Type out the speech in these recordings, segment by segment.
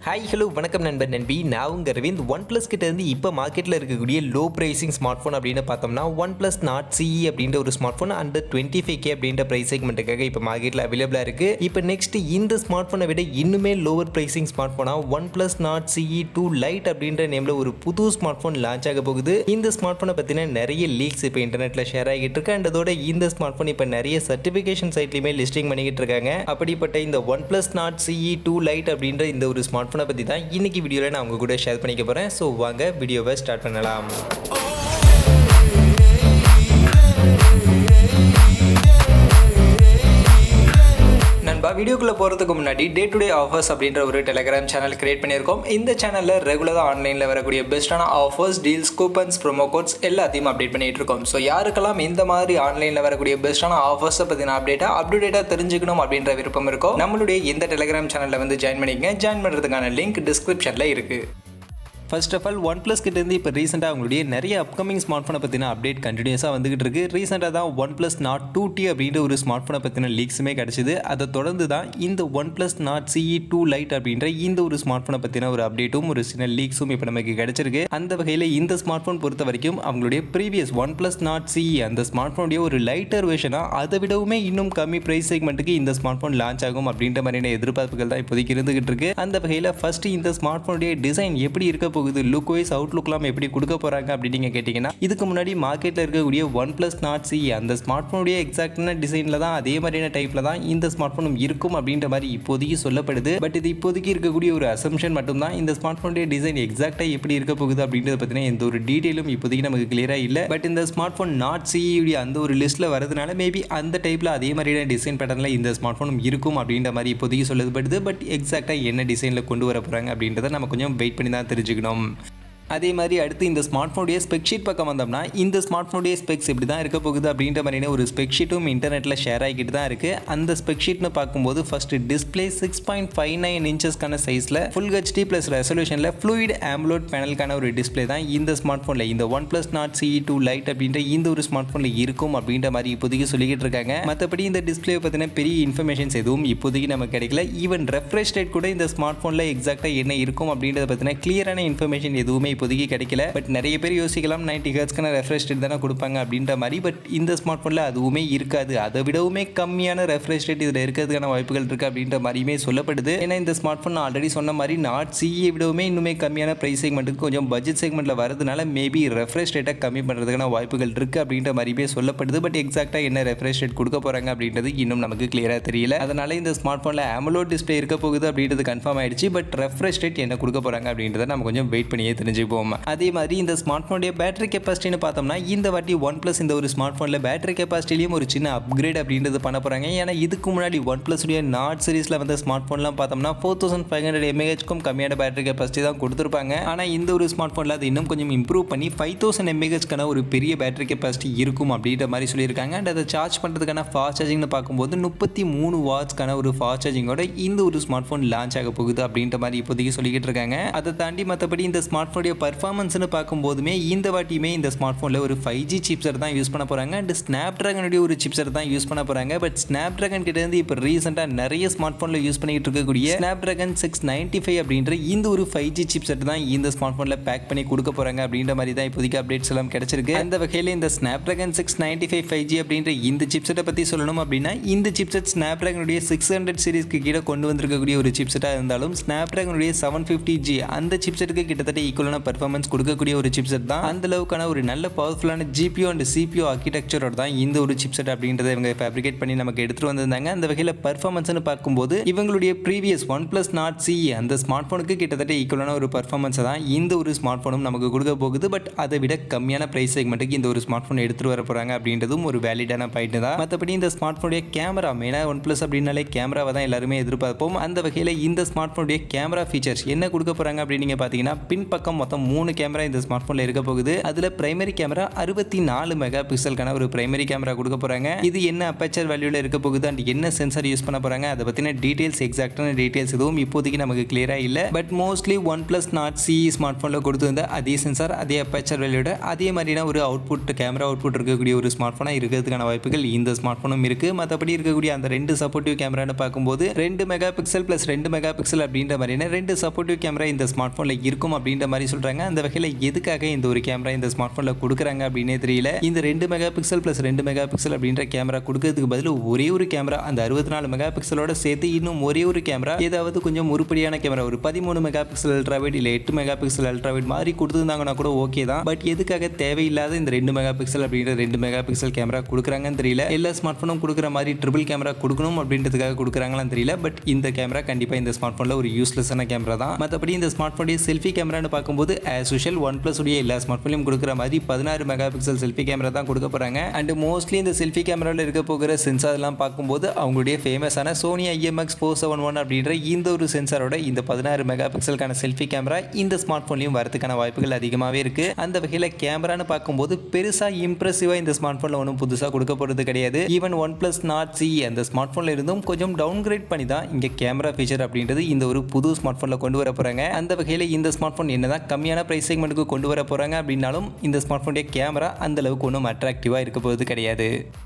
Hi hello வணக்கம் நண்பர் நண்பி. நான் உங்கள் அரவிந்த். OnePlus கிட்ட இருந்து இப்போ மார்க்கெட்டில் இருக்கக்கூடிய லோ ப்ரைசிங் ஸ்மார்ட் ஃபோன் அப்படின்னு பார்த்தோம்னா OnePlus Nord CE அப்படின்ற ஒரு ஸ்மார்ட் ஃபோன் அண்டர் 25K அப்படின்ற ப்ரைஸ் செக்மெண்ட்டுக்காக இப்போ மார்க்கெட்டில் அவைலபிளாக இருக்குது. இப்போ நெக்ஸ்ட் இந்த ஸ்மார்ட் ஃபோனை விட இன்னுமே லோவர் ப்ரைசிங் ஸ்மார்ட் ஃபோனாக OnePlus Nord CE 2 Lite அப்படின்ற நேமில் ஒரு புது ஸ்மார்ட் ஃபோன் லான்ச் ஆக போகுது. இந்த ஸ்மார்ட் ஃபோனை பற்றின நிறைய லீக்ஸ் இப்போ இன்டர்நெட்டில் ஷேர் ஆகிட்டு இருக்கு. அண்ட் அதோட இந்த ஸ்மார்ட் ஃபோன் இப்போ நிறைய சர்டிஃபிகேஷன் சைட்லையுமே லிஸ்டிங் பண்ணிக்கிட்டு இருக்காங்க. அப்படிப்பட்ட இந்த OnePlus Nord CE 2 Lite அப்படின்ற இந்த ஒரு ஸ்மார்ட் ஃபோனை பற்றி தான் இன்னைக்கு வீடியோவில் நான் உங்க கூட ஷேர் பண்ணிக்க போகிறேன். ஸோ வாங்க வீடியோவை ஸ்டார்ட் பண்ணலாம். நண்பா, வீடியோக்குள்ளே போகிறதுக்கு முன்னாடி டே டு டே ஆஃபர்ஸ் அப்படின்ற ஒரு டெலிகிராம் சேனல் கிரியேட் பண்ணியிருக்கோம். இந்த சேனலில் ரெகுலராக ஆன்லைனில் வரக்கூடிய பெஸ்ட்டான offers, deals, coupons, promo quotes எல்லாத்தையும் அப்டேட் பண்ணிட்டு இருக்கோம். ஸோ யாருக்கெல்லாம் இந்த மாதிரி ஆன்லைனில் வரக்கூடிய பெஸ்ட்டான ஆஃபர்ஸை பற்றின அப்டேட்டாக தெரிஞ்சுக்கணும் அப்படின்ற விருப்பம் இருக்கோ நம்மளுடைய இந்த டெலிகிராம் சேனலில் வந்து ஜாயின் பண்ணிக்கங்க. ஜாயின் பண்ணுறதுக்கான லிங்க் டிஸ்கிரிப்ஷனில் இருக்குது. ஃபர்ஸ்ட் ஆஃப் ஆல் OnePlus கிட்டேருந்து இப்போ ரீசெண்டாக அவங்களுடைய நிறைய அப்கமிங் ஸ்மார்ட் ஃபோனை பற்றின அப்டேட் கண்டினியூஸாக வந்துகிட்டு இருக்கு. ரீசெண்டாக தான் OnePlus Nord 2T அப்படின்ற ஒரு ஸ்மார்ட் ஃபோனை பற்றின லீக்ஸுமே கிடச்சிது. அதை தொடர்ந்து தான் இந்த OnePlus Nord CE 2 Lite அப்படின்ற இந்த ஒரு ஸ்மார்ட் ஃபோனை பற்றின ஒரு அப்டேட்டும் ஒரு சின்ன லீக்ஸும் இப்போ நமக்கு கிடச்சிருக்கு. அந்த வகையில் இந்த ஸ்மார்ட் ஃபோன் பொறுத்த வரைக்கும் அவங்களுடைய ப்ரீவியஸ் OnePlus Nord CE அந்த ஸ்மார்ட் ஃபோனுடைய ஒரு லைட்டர் வெர்ஷனாக அதை விடவுமே இன்னும் கம்மி ப்ரைஸ் செக்மெண்ட்டுக்கு இந்த ஸ்மார்ட் ஃபோன் லான்ச் ஆகும் அப்படின்ற மாதிரியான எதிர்பார்ப்புகள் தான் இப்போதைக்கு இருந்துகிட்டு இருக்கு. அந்த வகையில் ஃபர்ஸ்ட் இந்த ஸ்மார்ட் ஃபோனுடைய டிசைன் எப்படி இருக்க போகுது, லுக் வைஸ் அவுட்லுக்லாம் எப்படி கொடுக்க போறாங்க அப்படின்னு நீங்க கேட்டீங்கன்னா, இதுக்கு முன்னாடி மார்க்கெட்ல இருக்கக்கூடிய OnePlus Nord CE அந்த ஸ்மார்ட் ஃபோனுடைய எக்ஸாக்டான டிசைன்ல தான் அதே மாதிரியான டைப்ல தான் இந்த ஸ்மார்ட் ஃபோனும் இருக்கும் அப்படின்ற மாதிரி இப்போதைக்கு சொல்லப்படுது. பட் இது இப்போதைக்கு இருக்கக்கூடிய ஒரு அசம்ஷன் மட்டும் தான். இந்த ஸ்மார்ட் ஃபோனுடைய டிசைன் எக்ஸாக்டா எப்படி இருக்க போகுது அப்படின்றத பத்தின எந்த ஒரு டீடைலும் இப்போதைக்கு நமக்கு கிளியரா இல்ல. பட் இந்த ஸ்மார்ட் ஃபோன் Nord CE உடைய அந்த ஒரு லிஸ்ட்ல வரதுனால மேபி அந்த டைப்ல அதே மாதிரியான டிசைன் பேட்டர்ன்ல இந்த ஸ்மார்ட் ஃபோனும் இருக்கும் அப்படின்ற மாதிரி இப்போதைக்கு சொல்லப்படுது. பட் எக்ஸாக்டா என்ன டிசைன்ல கொண்டு வர போறாங்க அப்படின்றத நம்ம கொஞ்சம் வெயிட் பண்ணி தான் தெரிஞ்சுக்கணும். அதே மாதிரி அடுத்து இந்த ஸ்மார்ட் ஃபோனுடைய ஸ்பெக் ஷீட் பக்கம் வந்தோம்னா, இந்த ஸ்மார்ட் ஃபோனுடைய ஸ்பெக்ஸ் எப்படி தான் இருக்க போகுது அப்படின்ற மாதிரியான ஒரு ஸ்பெக் ஷீட்டும் இன்டர்நெட்டில் ஷேர் ஆகிட்டு தான் இருக்குது. அந்த ஸ்பெக் ஷீட்னு பார்க்கும்போது ஃபர்ஸ்ட் டிஸ்பிளே 6.59 இன்ச்சஸ்க்கான சைஸில் ஃபுல் ஹெச்டி ப்ளஸ் ரெசல்யூஷனில் ஃப்ளூயிட் ஆம்லோட் பேனலுக்கான ஒரு டிஸ்பிளே தான் இந்த ஸ்மார்ட் ஃபோனில் இந்த OnePlus Nord CE 2 Lite அப்படின்ற இந்த ஒரு ஸ்மார்ட் ஃபோனில் இருக்கும் அப்படின்ற மாதிரி இப்போதைக்கு சொல்லிக்கிட்டு இருக்காங்க. மற்றபடி இந்த டிஸ்பிளே பற்றின பெரிய இன்ஃபர்மேஷன்ஸ் எதுவும் இப்போதைக்கு நமக்கு கிடைக்கல. ஈவன் ரெஃப்ரெஷ் ரேட் கூட இந்த ஸ்மார்ட் ஃபோனில் எக்ஸாக்டாக என்ன இருக்கும் அப்படின்றத பற்றின கிளியரான இன்ஃபர்மேஷன் எதுவுமே இப்போதைக்கு கிடைக்கல. பட் நிறைய பேர் யோசிக்கலாம் 90 ஹெர்ட்ஸ்க்கான ரெஃப்ரெஷ் ரேட் தானே கொடுப்பாங்க அப்படின்ற மாதிரி. பட் இந்த ஸ்மார்ட் ஃபோனில் அதுவுமே இருக்காது. அதை விடவுமே கம்மியான ரெஃப்ரெஷ் ரேட் இதில் இருக்கிறதுக்கான வாய்ப்புகள் இருக்குது அப்படின்ற மாதிரியுமே சொல்லப்படுது. ஏன்னா இந்த ஸ்மார்ட் ஃபோன் ஆல்ரெடி சொன்ன மாதிரி Nord CE விடவுமே இன்னுமே கம்மியான ப்ரைஸ் செக்மெண்ட்டுக்கு கொஞ்சம் பட்ஜெட் செக்மெண்ட்டில் வரதுனால மேபி ரெஃப்ரெஷ் ரேட்டை கம்மி பண்ணுறதுக்கான வாய்ப்புகள் இருக்குது அப்படின்ற மாதிரியுமே சொல்லப்படுது. பட் எக்ஸாக்டாக என்ன ரெஃப்ரெஷ் ரேட் கொடுக்க போகிறாங்க அப்படின்றது இன்னும் நமக்கு கிளியராக தெரியல. அதனால இந்த ஸ்மார்ட் ஃபோனில் AMOLED டிஸ்பிளே இருக்க போகுது அப்படின்றது கன்ஃபார்ம் ஆயிடுச்சு. பட் ரெஃப்ரெஷ் ரேட் என்ன கொடுக்க போகிறாங்க அப்படின்றத நம்ம கொஞ்சம் வெயிட் பண்ணியே தெரிஞ்சுப்போம். அதே மாதிரி இந்த ஸ்மார்ட் ஃபோனுடைய பேட்டரி கெப்பாசிட்டின்னு பார்த்தோம்னா, இந்த வாட்டி OnePlus இந்த ஒரு ஸ்மார்ட் ஃபோனில் பேட்டரி கெப்பாசிட்டிலையும் ஒரு சின்ன அப்கிரேட் அப்படின்றது பண்ண போகிறாங்க. ஏன்னா இதுக்கு முன்னாடி OnePlus உடைய Nord சீரிஸில் வந்த ஸ்மார்ட் ஃபோன்லாம் பார்த்தோம்னா 4500 mAhக்கும் கம்மியான பேட்டரி கெப்பாசிட்டி தான் கொடுத்துருப்பாங்க. ஆனால் இந்த ஒரு ஸ்மார்ட் ஃபோனில் அது இன்னும் கொஞ்சம் இம்ப்ரூவ் பண்ணி 5000 mAhக்கான ஒரு பெரிய பேட்டரி கெப்பாசிட்டி இருக்கும் அப்படின்ற மாதிரி சொல்லியிருக்காங்க. அண்ட் அதை சார்ஜ் பண்ணுறதுக்கான ஃபாஸ்ட் சார்ஜிங்னு பார்க்கும்போது 33 வாட்ஸ்க்கான ஒரு ஃபாஸ்ட் சார்ஜிங்கோட இந்த ஒரு ஸ்மார்ட் ஃபோன் லான்ச் ஆக போகுது அப்படின்ற மாதிரி இப்போதைக்கு சொல்லிக்கிட்டு இருக்காங்க. அதை தாண்டி மற்றபடி இந்த ஸ்மார்ட் ஃபோனுடைய பர்ஃபார்மன்ஸ்னு பார்க்கும்போதுமே இந்த வாட்டியுமே இந்த ஸ்மார்ட் ஃபோனில் ஒரு 5G சிப்செட் தான் யூஸ் பண்ண போகிறாங்க. அண்ட் ஸ்னாப்ட்ராகனுடைய ஒரு சிப்செட் தான் யூஸ் பண்ண போகிறாங்க. பட் ஸ்னாப்ட்ராகன் கிட்டேருந்து இப்போ ரீசெண்டாக நிறைய ஸ்மார்ட் ஃபோனில் யூஸ் பண்ணிக்கிட்டு இருக்கக்கூடிய ஸ்னாப்ட்ராகன் 695 அப்படின்ற இந்த ஒரு 5G சிப்செட் தான் இந்த ஸ்மார்ட் ஃபோனில் பேக் பண்ணி கொடுக்க போகிறாங்க அப்படின்ற மாதிரி தான் இப்போதைக்கு அப்டேட்ஸ் எல்லாம் கிடைச்சிருக்கு. அந்த வகையில் இந்த ஸ்னாப்ட்ராகன் 695 5G அப்படின்ற இந்த சிப்செட்டை பற்றி சொல்லணும் அப்படின்னா, இந்த சிப்செட் ஸ்னாப்ட்ராகனுடைய 600 சீரிஸ்க்கு கீழே கொண்டு வந்திருக்கக்கூடிய ஒரு சிப்செட்டாக இருந்தாலும் ஸ்னாப்ட்ராகனுடைய 750G அந்த சிப்செட்டுக்கு கிட்டத்தட்ட ஈக்குவலான பர்ஃபார்மன்ஸ் கொடுக்கக்கூடிய ஒரு சிப்செட் தான். அந்த அளவுக்கான ஒரு நல்ல பவர்ஃபுல்லான GPU அண்ட் CPU ஆர்கிடெக்சரோட தான் இந்த ஒரு சிப்செட் அப்படின்றத இவங்க ஃபேப்ரிகேட் பண்ணி நமக்கு எடுத்துட்டு வந்திருந்தாங்க. அந்த வகையில் பர்ஃபார்மன்ஸ்னு பார்க்கும்போது இவங்களுடைய ப்ரீவியஸ் OnePlus Nord CE அந்த ஸ்மார்ட் ஃபோனுக்கு கிட்டத்தட்ட ஈக்குவலான ஒரு பர்ஃபார்மன்ஸை தான் இந்த ஒரு ஸ்மார்ட் ஃபோனும் நமக்கு கொடுக்க போகுது. பட் அதை விட கம்மியான ப்ரைஸ் செக்மெண்ட்டுக்கு இந்த ஒரு ஸ்மார்ட் ஃபோன் எடுத்துட்டு வர போகிறாங்க அப்படின்றதும் ஒரு வேலிடான பாயிண்ட் தான். மற்றபடி இந்த ஸ்மார்ட் ஃபோனுடைய கேமரா மெயினாக OnePlus அப்படின்னாலே கேமராவை தான் எல்லாருமே எதிர்பார்ப்போம். அந்த வகையில் இந்த ஸ்மார்ட் ஃபோனுடைய கேமரா ஃபீச்சர்ஸ் என்ன கொடுக்க போகிறாங்க அப்படின்னு நீங்கள் பார்த்தீங்கன்னா, பின் பக்கம் மொத்தம் மொத்தம் 3 கேமரா இந்த ஸ்மார்ட் போன்ல இருக்க போகுது. அதுல பிரைமரி கேமரா 64 மெகா பிக்சலுக்கான ஒரு பிரைமரி கேமரா கொடுக்க போறாங்க. இது என்ன அப்பேச்சர் வேல்யூல இருக்க போகுது அண்ட் என்ன சென்சார் யூஸ் பண்ண போறாங்க அதை பத்தின டீடைல்ஸ் எக்ஸாக்டான டீடைல்ஸ் எதுவும் இப்போதைக்கு நமக்கு கிளியரா இல்ல. But mostly OnePlus Nord CE smart போன்ல கொடுத்திருந்த அதே சென்சார் அதே அப்பேச்சர் வேல்யூட அதே மாதிரியான ஒரு அவுட்புட் கேமரா அவுட்புட் இருக்கக்கூடிய ஒரு ஸ்மார்ட் போனா இருக்கிறதுக்கான வாய்ப்புகள் இந்த ஸ்மார்ட் போனும் இருக்கு. மற்றபடி இருக்கக்கூடிய அந்த 2 சப்போர்ட்டிவ் கேமரான்னு பார்க்கும்போது 2 mega pixel plus 2 mega pixel அப்படின்ற மாதிரியான 2 சப்போர்ட்டிவ் கேமரா இந்த ஸ்மார்ட் போன்ல இருக்கும் அப்படின்ற மாதிரி சொல்றாங்க. அந்த வகையில் எதுக்காக இந்த ஒரு கேமரா இந்த ஸ்மார்ட் போன்ல கொடுக்குறாங்க அப்படின்னே தெரியல. இந்த 2 mega pixel plus 2 mega pixel அப்படின்ற கேமரா கொடுக்கிறதுக்கு பதில் ஒரே ஒரு கேமரா அந்த 64 மெகா பிக்சலோட சேர்த்து இன்னும் ஒரே ஒரு கேமரா ஏதாவது கொஞ்சம் உருப்படியான கேமரா ஒரு 13 மெகா பிக்சல் அல்ட்ராவைட் இல்ல 8 மெகா பிக்சல் அல்ட்ராவைட் மாதிரி கொடுத்துருந்தாங்கன்னா கூட ஓகே தான். பட் எதுக்காக தேவையில்லாத இந்த 2 மெகா பிக்சல் அப்படின்ற 2 மெகா பிக்சல் கேமரா கொடுக்குறாங்கன்னு தெரியல. எல்லா ஸ்மார்ட் போனும் கொடுக்குற மாதிரி ட்ரிபிள் கேமரா கொடுக்கணும் அப்படின்றதுக்காக கொடுக்குறாங்களான்னு தெரியல. பட் இந்த கேமரா கண்டிப்பா இந்த ஸ்மார்ட் போன்ல ஒரு யூஸ்லெஸ்ஸான கேமரா தான். மற்றபடி இந்த ஸ்மார்ட் போனுடைய செல்ஃபி கேமரான்னு பார்க்கும்போது as usual OnePlus உடைய எல்லா ஸ்மார்ட் போன்லயும் கொடுக்குற மாதிரி 16 மெகா பிக்சல் செல்ஃபி கேமரா தான் கொடுக்க போறாங்க. அண்ட் மோஸ்ட்லி இந்த செல்ஃபி கேமரால இருக்க போகிற சென்சார் எல்லாம் பார்க்கும்போது அவங்களுடைய ஃபேமஸான Sony IMX471 அப்படின்ற இந்த ஒரு சென்சாரோட இந்த 16 மெகா பிக்சலுக்கான செல்ஃபி கேமரா இந்த ஸ்மார்ட் போன்லயும் வரதுக்கான வாய்ப்புகள் அதிகமாகவே இருக்கு. அந்த வகையில் கேமரான்னு பார்க்கும்போது பெருசா இம்ப்ரெசிவா இந்த ஸ்மார்ட் போன்ல ஒன்றும் புதுசாக கொடுக்க போறது கிடையாது. ஈவன் OnePlus Nord CE அந்த ஸ்மார்ட் போன்ல இருந்தும் கொஞ்சம் டவுன்கிரேட் பண்ணி தான் இங்க கேமரா ஃபீச்சர் அப்படின்றது இந்த ஒரு புது ஸ்மார்ட் போன்ல கொண்டு வர போறாங்க. அந்த வகையில் இந்த ஸ்மார்ட் போன் என்னதான் கம்மியான பிரைஸ் செக்மெண்ட்டுக்கு கொண்டு வர போறாங்க அப்படின்னாலும் இந்த ஸ்மார்ட் போனுடைய கேமரா அந்த அளவுக்கு ஒன்றும் அட்ராக்டிவா இருக்க போகிறது கிடையாது.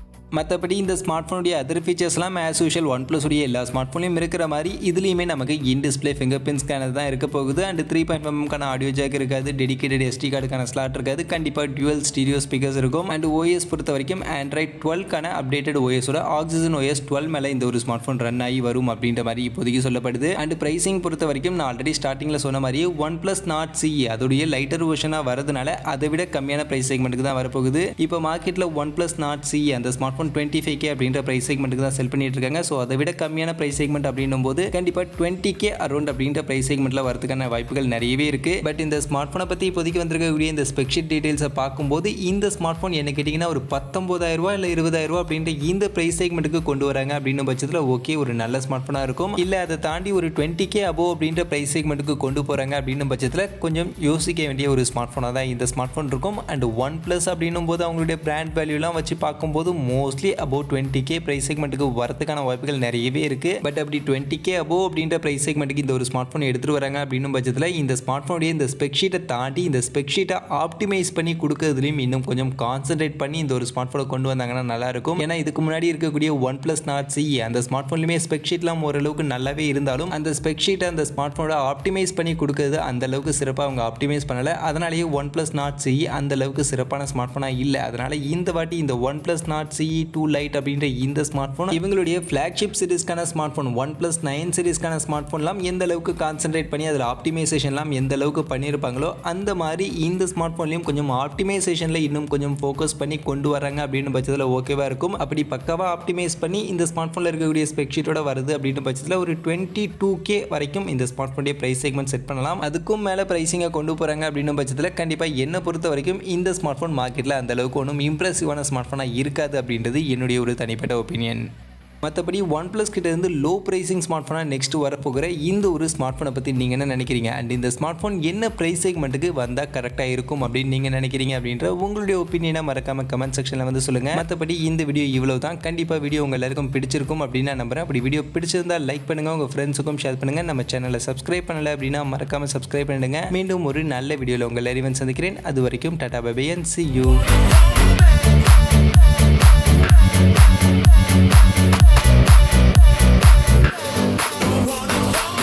மற்றபடி இந்த ஸ்மார்ட் ஃபோனுடைய அதர் ஃபீச்சர்ஸ்லாம் ஆஸ் யூஷுவல் OnePlus உடைய எல்லா ஸ்மார்ட் ஃபோன்லையும் இருக்கிற மாதிரி இதுலேயுமே நமக்கு in display fingerprint scanner தான் இருக்க போகுது. அண்ட் 3.5mm ஆடியோ ஜாக் இருக்காது, டெடிகேட்டட் SD கார்டுக்கான ஸ்லாட் இருக்காது, கண்டிப்பாக டியூவல் ஸ்டீரியோ ஸ்பீக்கர்ஸ் இருக்கும். அண்ட் OS பொறுத்த வரைக்கும் Android 12க்கான அப்டேட்டட் OSோட Oxygen OS 12 மேலே இந்த ஒரு ஸ்மார்ட் ஃபோன் ரன் ஆகி வரும் அப்படின்ற மாதிரி இப்போதைக்கு சொல்லப்படுது. அண்ட் பிரைசிங் பொறுத்த வரைக்கும் நான் ஆல்ரெடி ஸ்டார்டிங்கில் சொன்ன மாதிரி OnePlus Nord CE அதோடைய லைட்டர் வெர்ஷனாக வரதுனால அதை விட கம்மியான பிரைஸ் செக்மெண்ட்டுக்கு தான் வரப்போகுது. இப்போ மார்க்கெட்டில் OnePlus Nord CE அந்த ஸ்மார்ட் ஃபோன் 25K அப்படின்ற பிரைஸ் செக்மெண்ட்டுக்கு தான் செல் பண்ணிட்டு இருக்காங்க. ஸோ அதை விட கம்மியான பிரைஸ் செக்மெண்ட் அப்படின்னும் போது கண்டிப்பாக 20K அரௌண்ட் அப்படின்ற பிரைஸ் செக்மெண்ட்ல வரதுக்கான வாய்ப்புகள் நிறையவே இருக்கு. பட் இந்த ஸ்மார்ட் போனை பத்தி இப்போதைக்கு வந்திருக்கக்கூடிய இந்த ஸ்பெக்ஷீட் டீடைல்ஸை பார்க்கும்போது இந்த ஸ்மார்ட் போன் என்ன கேட்டிங்கன்னா ஒரு 19,000 இல்லை 20,000 அப்படின்ற இந்த பிரைஸ் செக்மெண்ட்டுக்கு கொண்டு வராங்க அப்படின்னு பட்சத்தில் ஓகே ஒரு நல்ல ஸ்மார்ட் போனாக இருக்கும். இல்லை அதை தாண்டி ஒரு 20K அபோவ் அப்படின்ற பிரைஸ் செக்மெண்ட்டுக்கு கொண்டு போறாங்க அப்படின்னு பட்சத்தில் கொஞ்சம் யோசிக்க வேண்டிய ஒரு ஸ்மார்ட் போனாக தான் இந்த ஸ்மார்ட் போன் இருக்கும். அண்ட் OnePlus அப்படின்னும் போது அவங்களுடைய பிராண்ட் வேல்யூலாம் வச்சு பார்க்கும்போது மோஸ்ட்லி அபோவ் 20K பிரைஸ் செக்மெண்ட்டுக்கு வரதுக்கான வாய்ப்புகள் நிறையவே இருக்கு. பட் அப்படி 20K அபோவ் அப்படின்ற பிரைஸ் செக்மெண்ட்டுக்கு இந்த ஒரு ஸ்மார்ட் போன் எடுத்துட்டு வராங்க அப்படின்னும் பட்சத்தில் இந்த ஸ்மார்ட் போனுடைய இந்த ஸ்பெக் ஷீட்டை தாண்டி இந்த ஸ்பெக் ஷீட்டை ஆப்டிமைஸ் பண்ணி கொடுக்கறதுலையும் இன்னும் கொஞ்சம் கான்சென்ட்ரேட் பண்ணி இந்த ஒரு ஸ்மார்ட் போனை கொண்டு வந்தாங்கன்னா நல்லா இருக்கும். ஏன்னா இதுக்கு முன்னாடி இருக்கக்கூடிய OnePlus Nord CE அந்த ஸ்மார்ட் போன்லையுமே ஸ்பெக் ஷீட்லாம் ஓரளவுக்கு நல்லாவே இருந்தாலும் அந்த ஸ்பெக் ஷீட்டை அந்த ஸ்மார்ட் போனோட ஆப்டிமைஸ் பண்ணி கொடுக்கறது அந்த அளவுக்கு சிறப்பாக அவங்க ஆப்டிமைஸ் பண்ணல. அதனாலேயே OnePlus Nord CE அந்த அளவுக்கு சிறப்பான ஸ்மார்ட் போனா இல்லை. அதனால இந்த வாட்டி இந்த OnePlus Nord CE 2 Lite அப்படின்ற இந்த ஸ்மார்ட் போன் இவங்களுடைய ஃபிளாக்ஷிப் சீரிஸ்க்கான ஸ்மார்ட் போன் OnePlus 9 சீரிஸ்க்கான ஸ்மார்ட் போன்லாம் எந்த அளவுக்கு கான்சென்ட்ரேட் பண்ணி அதில் ஆப்டிமைசேஷன்லாம் எந்த அளவுக்கு பண்ணியிருப்பாங்களோ அந்த மாதிரி இந்த ஸ்மார்ட் போன்லையும் கொஞ்சம் ஆப்டிமைசேஷனில் இன்னும் கொஞ்சம் ஃபோக்கஸ் பண்ணி கொண்டு வராங்க அப்படின்னு பட்சத்தில் ஓகேவா இருக்கும். அப்படி பக்காவாக ஆப்டிமைஸ் பண்ணி இந்த ஸ்மார்ட் போனில் இருக்கக்கூடிய ஸ்பெக் ஷீட்டோட வருது அப்படின்னு பட்சத்தில் ஒரு 22K வரைக்கும் இந்த ஸ்மார்ட் போனுடைய பிரைஸ் செக்மெண்ட் செட் பண்ணலாம். அதுக்கும் மேலே பிரைசிங்கை கொண்டு போகிறாங்க அப்படின்னு பட்சத்தில் கண்டிப்பாக என்னை பொறுத்த வரைக்கும் இந்த ஸ்மார்ட் போன் மார்க்கெட்டில் அந்த அளவுக்கு ஒன்றும் இம்ப்ரெசிவான ஸ்மார்ட் போனாக இருக்காது அப்படின்றது என்னுடைய ஒரு தனிப்பட்ட ஒப்பீனியன். மற்றபடி OnePlus கிட்ட இருந்து லோ பிரைசிங் ஸ்மார்ட் ஃபோனாக நெக்ஸ்ட் வரப்போகிற இந்த ஒரு ஸ்மார்ட் ஃபோனை பற்றி நீங்கள் என்ன நினைக்கிறீங்க? அண்ட் இந்த ஸ்மார்ட் ஃபோன் என்ன ப்ரைஸ் செக்மெண்ட்டுக்கு வந்தால் கரெக்டாக இருக்கும் அப்படின்னு நீங்கள் நினைக்கிறீங்க அப்படின்ற உங்களுடைய ஒப்பீனியனை மறக்காம கமெண்ட் செக்ஷனில் வந்து சொல்லுங்கள். மற்றபடி இந்த வீடியோ இவ்வளோ தான். கண்டிப்பாக வீடியோ உங்கள் எல்லாருக்கும் பிடிச்சிருக்கும் அப்படின்னு நான் நம்புறேன். அப்படி வீடியோ பிடிச்சிருந்தால் லைக் பண்ணுங்கள், உங்கள் ஃப்ரெண்ட்ஸுக்கும் ஷேர் பண்ணுங்கள். நம்ம சேனலை சப்ஸ்கிரைப் பண்ணலை அப்படின்னா மறக்காமல் சப்ஸ்கிரைப் பண்ணிடுங்க. மீண்டும் ஒரு நல்ல வீடியோவில் உங்கள் எல்லாரையும் சந்திக்கிறேன். அது வரைக்கும் tata bye bye and see you.